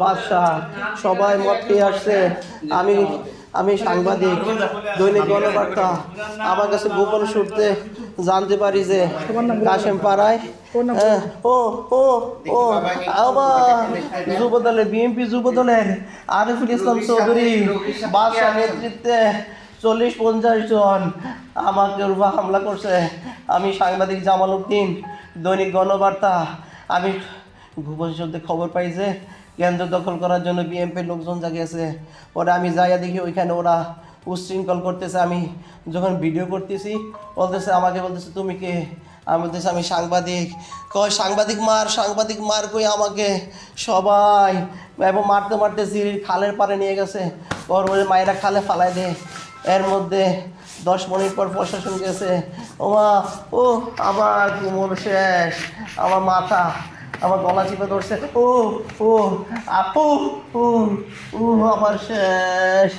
বাদশাহ সবাই মত পেয়ে আসছে। আমি আমি সাংবাদিক, দৈনিক গণবার্তা। আমার কাছে গোপন সূত্রে জানতে পারি যে কাশেম পাড়ায় ও ও ও আবার যুবদলের বিএনপি যুবদলের আরিফুল ইসলাম চৌধুরী বাদশাহ নেতৃত্বে 40-50 জন আমাকে হামলা করছে। আমি সাংবাদিক জামাল উদ্দিন, দৈনিক গণবার্তা। আমি গোপন সূত্রে খবর পাই যে কেন্দ্র দখল করার জন্য বিএনপির লোকজন জাগিয়েছে। ওরা আমি যাইয়া দেখি ওইখানে ওরা উচ্ছৃঙ্খল করতেছে। আমি যখন ভিডিও করতেছি আমাকে বলতেছে তুমি কে? আমি বলতেছি আমি সাংবাদিক। কয় সাংবাদিক মার কই আমাকে সবাই এবং মারতে মারতে সিঁড়ির খালের পাড়ে নিয়ে গেছে। ওর মায়েরা খালে ফালাই দেয়। এর মধ্যে 10 মিনিট পর প্রশাসন গেছে। ও আমার কোমর শেষ, আমার মাথা, আমার গলা চিপে ধরছে। আপু ও ও আমার শেষ।